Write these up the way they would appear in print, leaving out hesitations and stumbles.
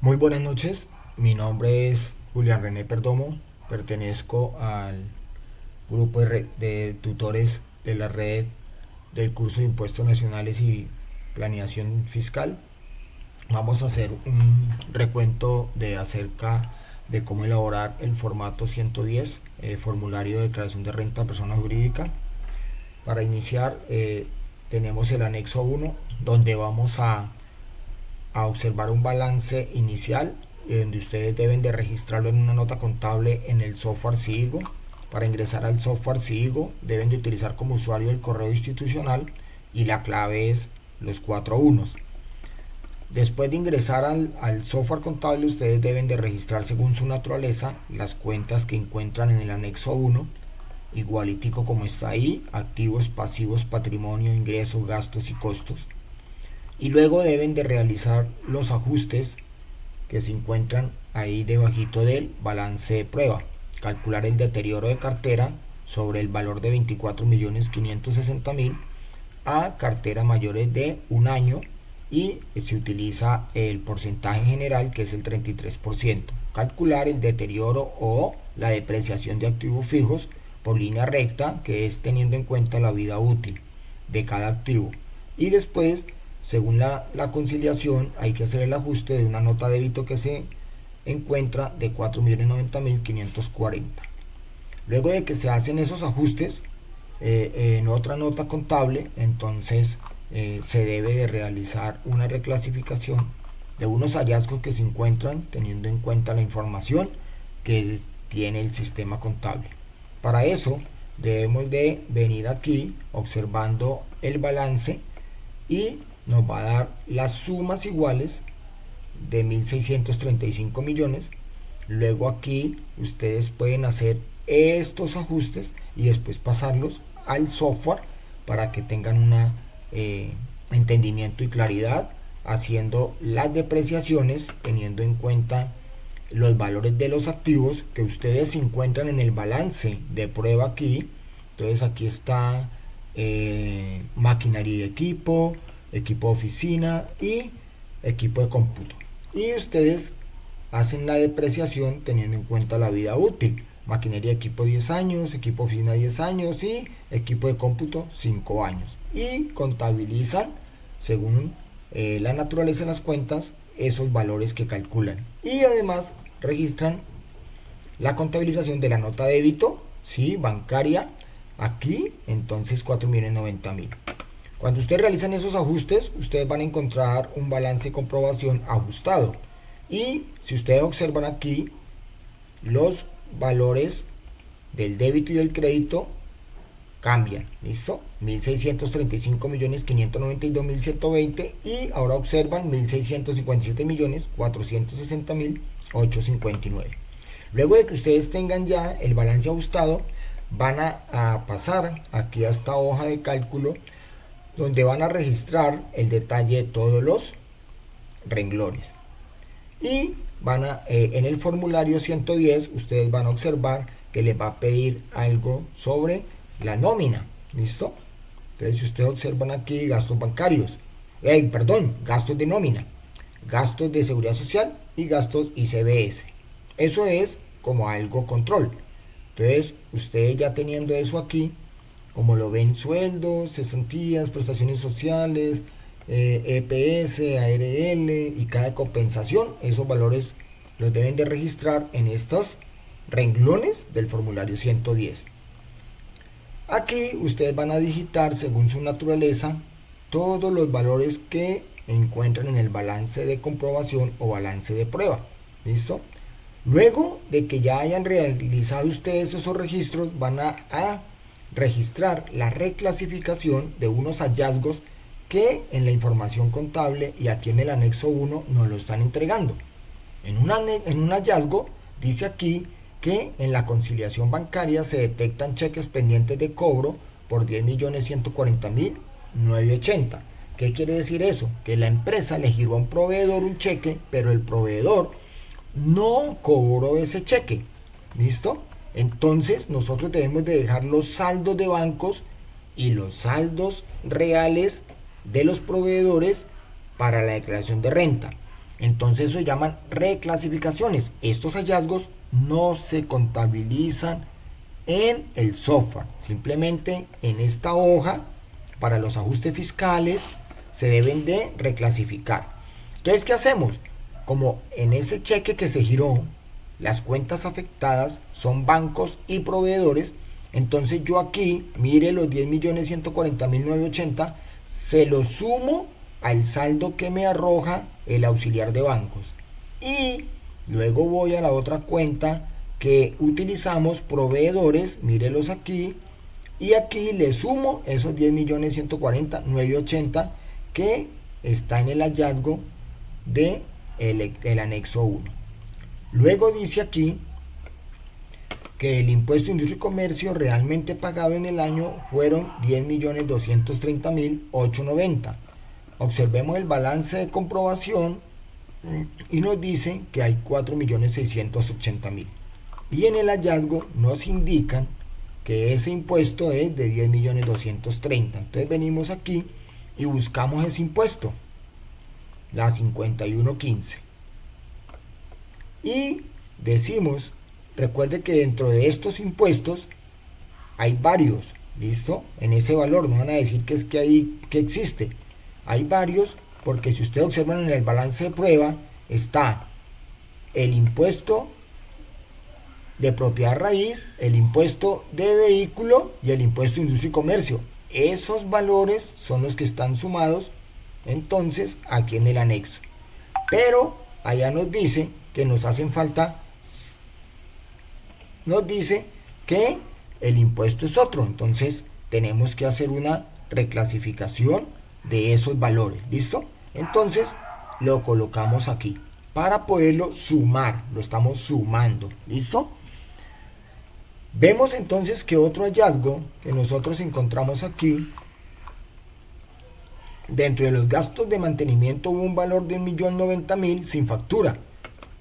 Muy buenas noches, mi nombre es Julián René Perdomo, pertenezco al grupo de tutores de la red del curso de Impuestos Nacionales y Planeación Fiscal. Vamos a hacer un recuento de acerca de cómo elaborar el formato 110, formulario de declaración de renta a persona jurídica. Para iniciar tenemos el anexo 1, donde vamos a observar un balance inicial donde ustedes deben de registrarlo en una nota contable en el software SIGO. Para ingresar al software SIGO deben de utilizar como usuario el correo institucional y la clave es los 4 unos. Después de ingresar al software contable, ustedes deben de registrar según su naturaleza las cuentas que encuentran en el anexo 1, igualitico como está ahí: activos, pasivos, patrimonio, ingresos, gastos y costos. Y luego deben de realizar los ajustes que se encuentran ahí debajito del balance de prueba. Calcular el deterioro de cartera sobre el valor de 24.560.000 a cartera mayores de un año, y se utiliza el porcentaje general, que es el 33%. Calcular el deterioro o la depreciación de activos fijos por línea recta, que es teniendo en cuenta la vida útil de cada activo. Y después, según la conciliación, hay que hacer el ajuste de una nota de débito que se encuentra de 4.090.540. Luego de que se hacen esos ajustes en otra nota contable, entonces se debe de realizar una reclasificación de unos hallazgos que se encuentran teniendo en cuenta la información que tiene el sistema contable. Para eso debemos de venir aquí observando el balance y nos va a dar las sumas iguales de 1.635 millones. Luego aquí ustedes pueden hacer estos ajustes y después pasarlos al software para que tengan un entendimiento y claridad, haciendo las depreciaciones teniendo en cuenta los valores de los activos que ustedes encuentran en el balance de prueba aquí. Entonces aquí está maquinaria y equipo, equipo de oficina y equipo de cómputo. Y ustedes hacen la depreciación teniendo en cuenta la vida útil. Maquinaria de equipo 10 años, equipo de oficina 10 años y equipo de cómputo 5 años. Y contabilizan según la naturaleza de las cuentas esos valores que calculan. Y además registran la contabilización de la nota de débito, ¿sí?, bancaria, aquí, entonces 4.090.000. Cuando ustedes realizan esos ajustes, ustedes van a encontrar un balance de comprobación ajustado. Y si ustedes observan aquí, los valores del débito y del crédito cambian, ¿listo? 1.635.592.120 y ahora observan 1.657.460.859. Luego de que ustedes tengan ya el balance ajustado, van a pasar aquí a esta hoja de cálculo, donde van a registrar el detalle de todos los renglones. Y en el formulario 110 ustedes van a observar que les va a pedir algo sobre la nómina, ¿listo? Entonces, si ustedes observan aquí, gastos bancarios, gastos de nómina, gastos de seguridad social y gastos ICBS. Eso es como algo control. Entonces, ustedes ya teniendo eso aquí, como lo ven: sueldos, cesantías, prestaciones sociales, EPS, ARL y cada compensación, esos valores los deben de registrar en estos renglones del formulario 110. Aquí ustedes van a digitar según su naturaleza todos los valores que encuentran en el balance de comprobación o balance de prueba. ¿Listo? Luego de que ya hayan realizado ustedes esos registros, van a registrar la reclasificación de unos hallazgos que en la información contable y aquí en el anexo 1 nos lo están entregando. En un hallazgo dice aquí que en la conciliación bancaria se detectan cheques pendientes de cobro por 10.140.980. ¿Qué quiere decir eso? Que la empresa le giró a un proveedor un cheque, pero el proveedor no cobró ese cheque. ¿Listo? Entonces nosotros debemos de dejar los saldos de bancos y los saldos reales de los proveedores para la declaración de renta. Entonces eso se llaman reclasificaciones. Estos hallazgos no se contabilizan en el software, simplemente en esta hoja para los ajustes fiscales se deben de reclasificar. Entonces, ¿qué hacemos? Como en ese cheque que se giró, las cuentas afectadas son bancos y proveedores, entonces yo aquí, mire los 10.140.980, se lo sumo al saldo que me arroja el auxiliar de bancos. Y luego voy a la otra cuenta que utilizamos, proveedores, mírelos aquí, y aquí le sumo esos 10.140.980 que está en el hallazgo de el anexo 1. Luego dice aquí que el impuesto de industria y comercio realmente pagado en el año fueron 10.230.890. Observemos el balance de comprobación y nos dice que hay 4.680.000. Y en el hallazgo nos indican que ese impuesto es de 10.230.000. Entonces venimos aquí y buscamos ese impuesto, la 5115. Y decimos, recuerde que dentro de estos impuestos hay varios, ¿listo? En ese valor, no van a decir que es que ahí que existe. Hay varios, porque si ustedes observan en el balance de prueba, está el impuesto de propiedad raíz, el impuesto de vehículo y el impuesto de industria y comercio. Esos valores son los que están sumados entonces aquí en el anexo. Pero allá nos dice que nos hacen falta, nos dice que el impuesto es otro, entonces tenemos que hacer una reclasificación de esos valores, ¿listo? Entonces lo colocamos aquí para poderlo sumar, lo estamos sumando, ¿listo? Vemos entonces que otro hallazgo que nosotros encontramos aquí, dentro de los gastos de mantenimiento hubo un valor de 1.090.000 sin factura.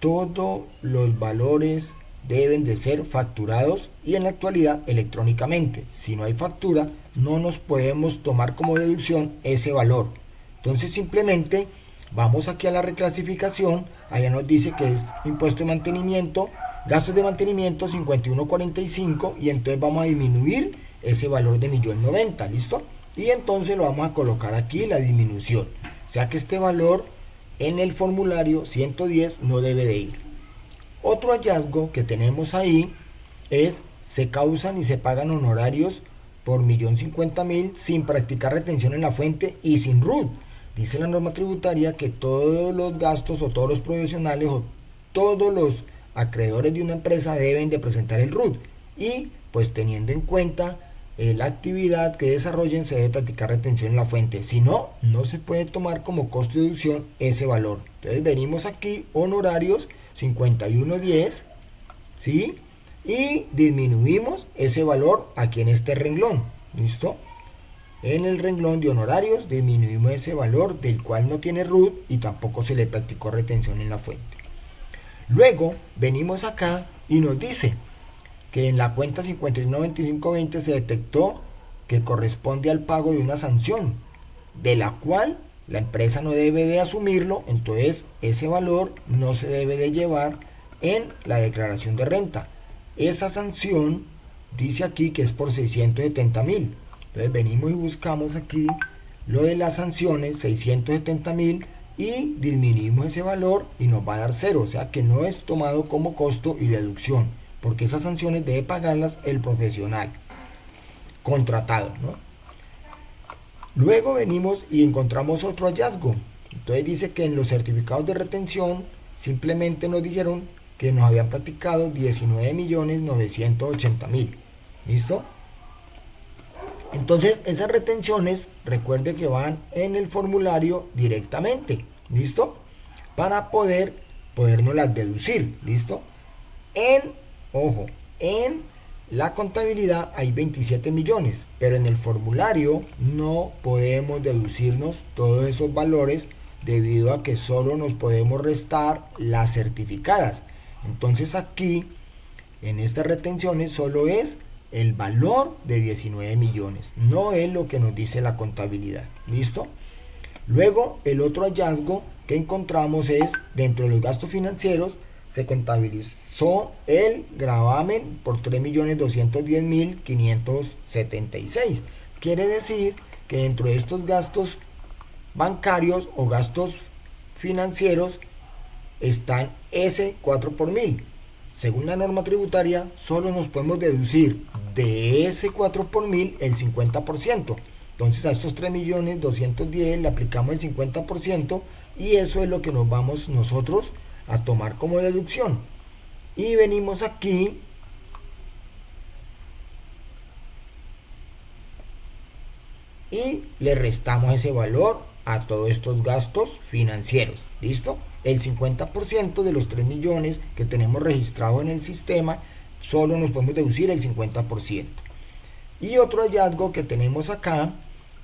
Todos los valores deben de ser facturados y en la actualidad electrónicamente. Si no hay factura, no nos podemos tomar como deducción ese valor. Entonces simplemente vamos aquí a la reclasificación, allá nos dice que es impuesto de mantenimiento, gastos de mantenimiento 51.45 y entonces vamos a disminuir ese valor de 1.090.000, ¿listo? Y entonces lo vamos a colocar aquí la disminución. O sea que este valor en el formulario 110 no debe de ir. Otro hallazgo que tenemos ahí es se causan y se pagan honorarios por 1.050.000 sin practicar retención en la fuente y sin RUT. Dice la norma tributaria que todos los gastos o todos los profesionales o todos los acreedores de una empresa deben de presentar el RUT y pues teniendo en cuenta la actividad que desarrollen se debe practicar retención en la fuente, si no, no se puede tomar como costo de deducción ese valor. Entonces venimos aquí, honorarios 51.10, ¿sí? Y disminuimos ese valor aquí en este renglón, ¿listo? En el renglón de honorarios disminuimos ese valor del cual no tiene RUT y tampoco se le practicó retención en la fuente. Luego venimos acá y nos dice que en la cuenta 51.95.20 se detectó que corresponde al pago de una sanción, de la cual la empresa no debe de asumirlo, entonces ese valor no se debe de llevar en la declaración de renta. Esa sanción dice aquí que es por 670.000. Entonces venimos y buscamos aquí lo de las sanciones, 670.000, y disminuimos ese valor y nos va a dar 0, o sea que no es tomado como costo y deducción, porque esas sanciones debe pagarlas el profesional contratado, ¿no? Luego venimos y encontramos otro hallazgo. Entonces dice que en los certificados de retención simplemente nos dijeron que nos habían practicado 19.980.000. ¿Listo? Entonces esas retenciones, recuerde que van en el formulario directamente. ¿Listo? Para podernos las deducir. ¿Listo? Ojo, en la contabilidad hay 27 millones, pero en el formulario no podemos deducirnos todos esos valores debido a que solo nos podemos restar las certificadas. Entonces aquí, en estas retenciones, solo es el valor de 19 millones, no es lo que nos dice la contabilidad. ¿Listo? Luego, el otro hallazgo que encontramos es, dentro de los gastos financieros, se contabilizó el gravamen por 3.210.576. Quiere decir que dentro de estos gastos bancarios o gastos financieros están ese 4 por mil. Según la norma tributaria, solo nos podemos deducir de ese 4 por mil el 50%. Entonces a estos 3.210.000 le aplicamos el 50% y eso es lo que nos vamos nosotros a tomar como deducción. Y venimos aquí y le restamos ese valor a todos estos gastos financieros. ¿Listo? El 50% de los 3 millones que tenemos registrado en el sistema, solo nos podemos deducir el 50%. Y otro hallazgo que tenemos acá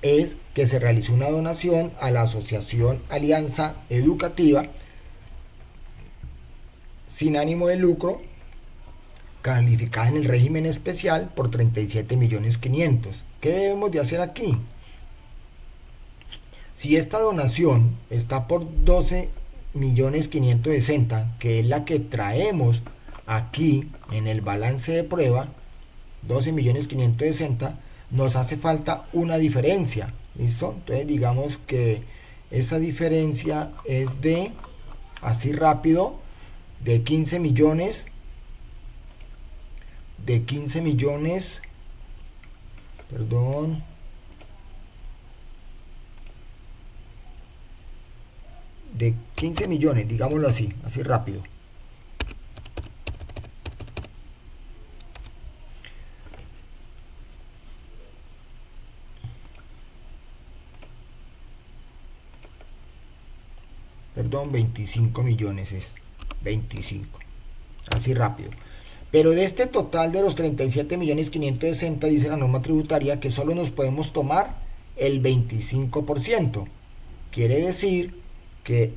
es que se realizó una donación a la Asociación Alianza Educativa sin ánimo de lucro, calificada en el régimen especial por 37.500.000. ¿Qué debemos de hacer aquí? Si esta donación está por 12.560.000, que es la que traemos aquí en el balance de prueba, 12.560.000, nos hace falta una diferencia. ¿Listo? Entonces digamos que esa diferencia es de, así rápido, de 15 millones, perdón, de 15 millones, digámoslo así rápido. Perdón, 25 millones es, 25, así rápido. Pero de este total de los 37.560.000 dice la norma tributaria que solo nos podemos tomar el 25%. Quiere decir que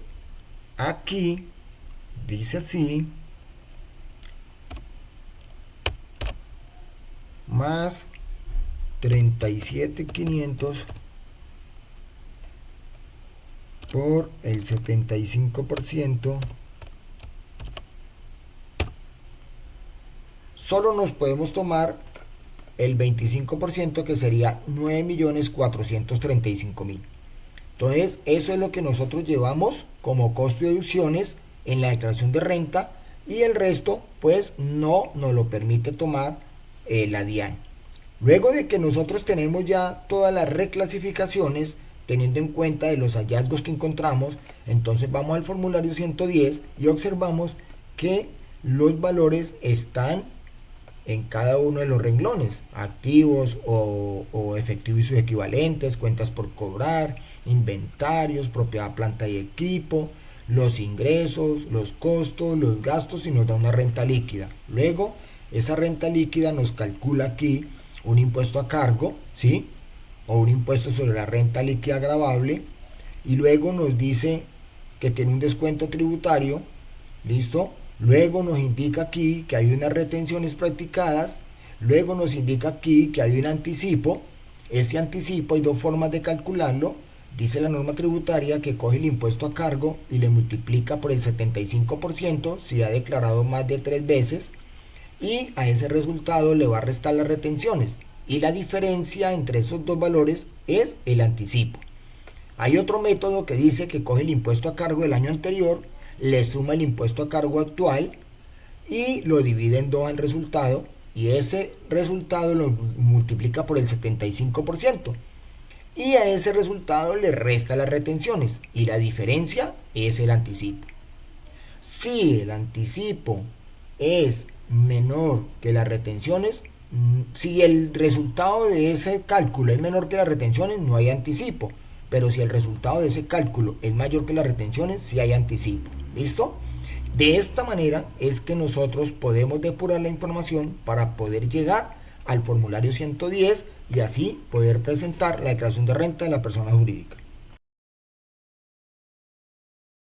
aquí dice así, más 37.500 por el 75%, solo nos podemos tomar el 25%, que sería 9.435.000. Entonces eso es lo que nosotros llevamos como costo y deducciones en la declaración de renta, y el resto pues no nos lo permite tomar la DIAN. Luego de que nosotros tenemos ya todas las reclasificaciones teniendo en cuenta de los hallazgos que encontramos, entonces vamos al formulario 110 y observamos que los valores están en cada uno de los renglones: activos o efectivos y sus equivalentes, cuentas por cobrar, inventarios, propiedad, planta y equipo, los ingresos, los costos, los gastos, y nos da una renta líquida. Luego esa renta líquida nos calcula aquí un impuesto a cargo, ¿sí?, o un impuesto sobre la renta líquida gravable, y luego nos dice que tiene un descuento tributario. ¿Listo? Luego nos indica aquí que hay unas retenciones practicadas, luego nos indica aquí que hay un anticipo. Ese anticipo hay dos formas de calcularlo. Dice la norma tributaria que coge el impuesto a cargo y le multiplica por el 75% si ha declarado más de 3 veces, y a ese resultado le va a restar las retenciones, y la diferencia entre esos dos valores es el anticipo. Hay otro método que dice que coge el impuesto a cargo del año anterior, le suma el impuesto a cargo actual y lo divide en 2 al resultado, y ese resultado lo multiplica por el 75%, y a ese resultado le resta las retenciones, y la diferencia es el anticipo. Si el anticipo es menor que las retenciones, si el resultado de ese cálculo es menor que las retenciones, no hay anticipo. Pero si el resultado de ese cálculo es mayor que las retenciones, sí hay anticipo. ¿Listo? De esta manera es que nosotros podemos depurar la información para poder llegar al formulario 110 y así poder presentar la declaración de renta de la persona jurídica.